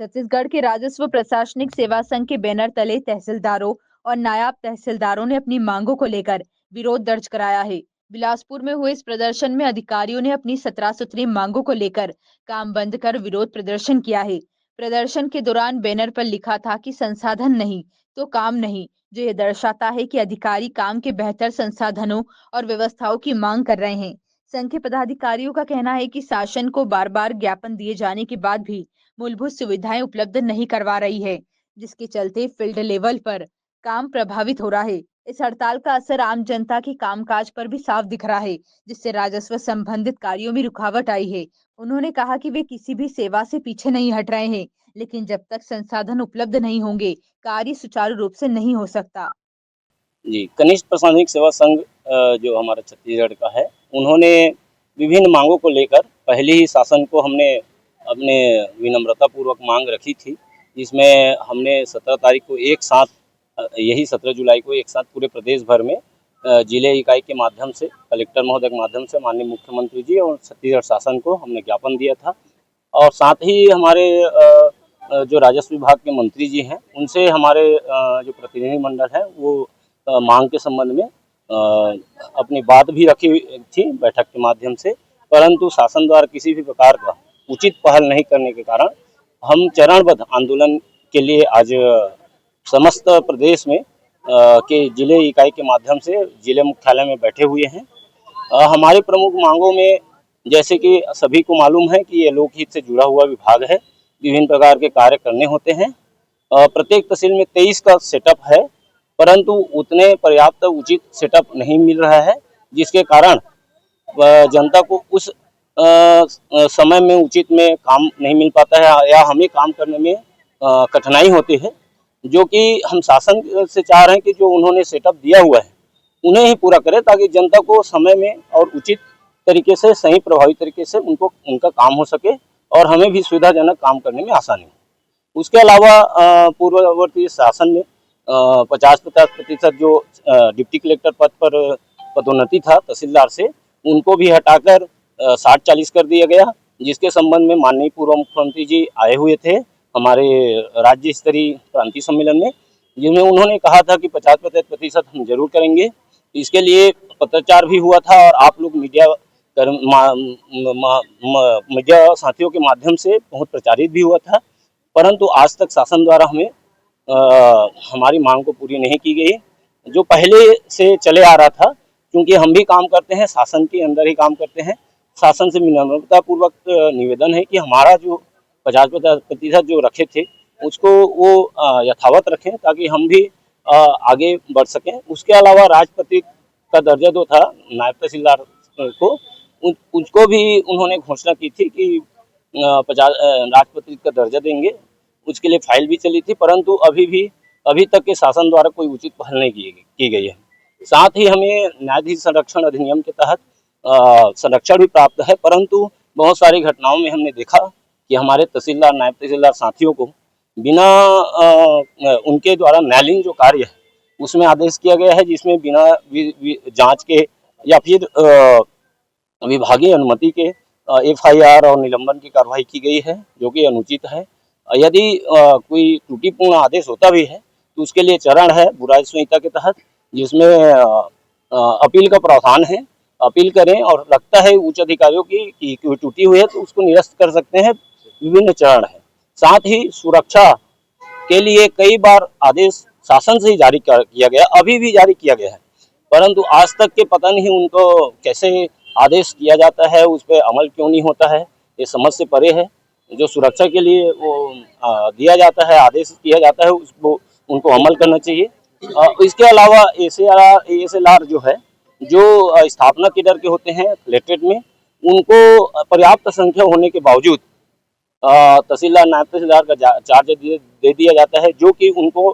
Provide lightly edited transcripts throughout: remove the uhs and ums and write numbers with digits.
छत्तीसगढ़ के राजस्व प्रशासनिक सेवा संघ के बैनर तले तहसीलदारों और नायब तहसीलदारों ने अपनी मांगों को लेकर विरोध दर्ज कराया है। बिलासपुर में हुए इस प्रदर्शन में अधिकारियों ने अपनी 17 सूत्री मांगों को लेकर काम बंद कर विरोध प्रदर्शन किया है। प्रदर्शन के दौरान बैनर पर लिखा था कि संसाधन नहीं तो काम नहीं, जो ये दर्शाता है कि अधिकारी काम के बेहतर संसाधनों और व्यवस्थाओं की मांग कर रहे हैं। संघ के पदाधिकारियों का कहना है कि शासन को बार बार ज्ञापन दिए जाने के बाद भी मूलभूत सुविधाएं उपलब्ध नहीं करवा रही है, जिसके चलते फील्ड लेवल पर काम प्रभावित हो रहा है। इस हड़ताल का असर आम जनता के कामकाज पर भी साफ दिख रहा है, जिससे राजस्व संबंधित कार्यों में रुकावट आई है। उन्होंने कहा कि वे किसी भी सेवा से पीछे नहीं हट रहे हैं, लेकिन जब तक संसाधन उपलब्ध नहीं होंगे, कार्य सुचारू रूप से नहीं हो सकता। जी, कनिष्ठ प्रशासनिक सेवा संघ जो हमारा छत्तीसगढ़ का है, उन्होंने विभिन्न मांगों को लेकर पहले ही शासन को हमने अपने विनम्रतापूर्वक मांग रखी थी, जिसमें हमने 17 तारीख को एक साथ यही 17 जुलाई को एक साथ पूरे प्रदेश भर में जिले इकाई के माध्यम से, कलेक्टर महोदय के माध्यम से माननीय मुख्यमंत्री जी और छत्तीसगढ़ शासन को हमने ज्ञापन दिया था। और साथ ही हमारे जो राजस्व विभाग के मंत्री जी हैं, उनसे हमारे जो प्रतिनिधि मंडल है वो मांग के संबंध में अपनी बात भी रखी थी बैठक के माध्यम से, परंतु शासन द्वारा किसी भी प्रकार का उचित पहल नहीं करने के कारण हम चरणबद्ध आंदोलन के लिए आज समस्त प्रदेश में के जिले इकाई के माध्यम से जिले मुख्यालय में बैठे हुए हैं। हमारी प्रमुख मांगों में जैसे कि सभी को मालूम है कि ये लोकहित से जुड़ा हुआ विभाग है, विभिन्न प्रकार के कार्य करने होते हैं। प्रत्येक तहसील में 23 का सेटअप है, परंतु उतने पर्याप्त उचित सेटअप नहीं मिल रहा है, जिसके कारण जनता को उस समय में उचित में काम नहीं मिल पाता है या हमें काम करने में कठिनाई होती है, जो कि हम शासन से चाह रहे हैं कि जो उन्होंने सेटअप दिया हुआ है उन्हें ही पूरा करें, ताकि जनता को समय में और उचित तरीके से, सही प्रभावी तरीके से उनका काम हो सके और हमें भी सुविधाजनक काम करने में आसानी हो। उसके अलावा पूर्ववर्ती शासन ने 50-50% जो डिप्टी कलेक्टर पद पर पदोन्नति था तहसीलदार से, उनको भी हटाकर 60-40 कर दिया गया, जिसके संबंध में माननीय पूर्व मुख्यमंत्री जी आए हुए थे हमारे राज्य स्तरीय क्रांति सम्मेलन में, जिसमें उन्होंने कहा था कि 50% हम जरूर करेंगे। इसके लिए पत्राचार भी हुआ था और आप लोग मीडिया साथियों के माध्यम से बहुत प्रचारित भी हुआ था, परंतु आज तक शासन द्वारा हमें हमारी मांग को पूरी नहीं की गई, जो पहले से चले आ रहा था। क्योंकि हम भी काम करते हैं, शासन के अंदर ही काम करते हैं, शासन से विनम्रतापूर्वक निवेदन है कि हमारा जो 50% जो रखे थे उसको वो यथावत रखें, ताकि हम भी आगे बढ़ सकें। उसके अलावा राजपत्रित का दर्जा जो था नायब तहसीलदार को, उसको भी उन्होंने घोषणा की थी कि 50 राजपत्रित का दर्जा देंगे, उसके लिए फाइल भी चली थी, परंतु अभी तक के शासन द्वारा कोई उचित पहल नहीं की गई है। साथ ही हमें न्यायाधीश संरक्षण अधिनियम के तहत संरक्षण भी प्राप्त है, परंतु बहुत सारी घटनाओं में हमने देखा कि हमारे तहसीलदार, नायब तहसीलदार साथियों को बिना उनके द्वारा न्यायालयीन जो कार्य है उसमें आदेश किया गया है, जिसमें बिना जांच के या फिर विभागीय अनुमति के FIR और निलंबन की कार्रवाई की गई है, जो कि अनुचित है। यदि कोई त्रुटिपूर्ण आदेश होता भी है तो उसके लिए चरण है बुराई संहिता के तहत, जिसमें अपील का प्रावधान है। अपील करें और लगता है उच्च अधिकारियों की कोई टूटी हुई है तो उसको निरस्त कर सकते हैं। विभिन्न चरण है। साथ ही सुरक्षा के लिए कई बार आदेश शासन से ही जारी किया गया, अभी भी जारी किया गया है, परंतु आज तक के पता नहीं उनको कैसे आदेश किया जाता है, उस पर अमल क्यों नहीं होता है, ये समझ से परे है। जो सुरक्षा के लिए वो दिया जाता है, आदेश किया जाता है, उसको उनको अमल करना चाहिए। इसके अलावा ASLR जो है, जो स्थापना के डर के होते हैं कलेक्ट्रेट में, उनको पर्याप्त संख्या होने के बावजूद तहसीलदार, नायब तहसीलदार का चार्ज दे दिया जाता है, जो कि उनको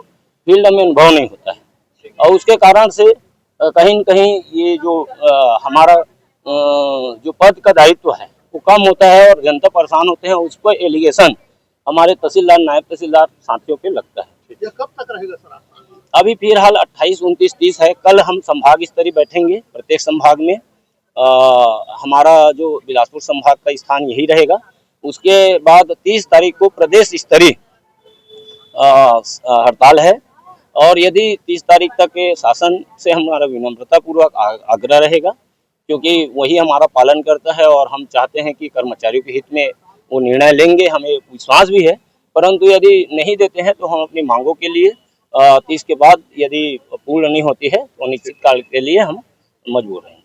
फील्ड में अनुभव नहीं होता है और उसके कारण से कहीं न कहीं ये जो हमारा जो पद का दायित्व है वो कम होता है और जनता परेशान होते हैं। उस पर एलिगेशन हमारे तहसीलदार, नायब तहसीलदार साथियों पे लगता है। ये कब तक रहेगा सर? अभी फिलहाल 28, 29, 30 है। कल हम संभाग स्तरीय बैठेंगे प्रत्येक संभाग में। हमारा जो बिलासपुर संभाग का स्थान यही रहेगा उसके बाद 30 तारीख को प्रदेश स्तरीय हड़ताल है। और यदि 30 तारीख तक के शासन से हमारा विनम्रता पूर्वक आग्रह रहेगा, क्योंकि वही हमारा पालन करता है और हम चाहते हैं कि कर्मचारियों के हित में वो निर्णय लेंगे, हमें विश्वास भी है। परंतु यदि नहीं देते हैं तो हम अपनी मांगों के लिए 30 के बाद यदि पूर्ण नहीं होती है तो अनिश्चित काल के लिए हम मजबूर रहेंगे।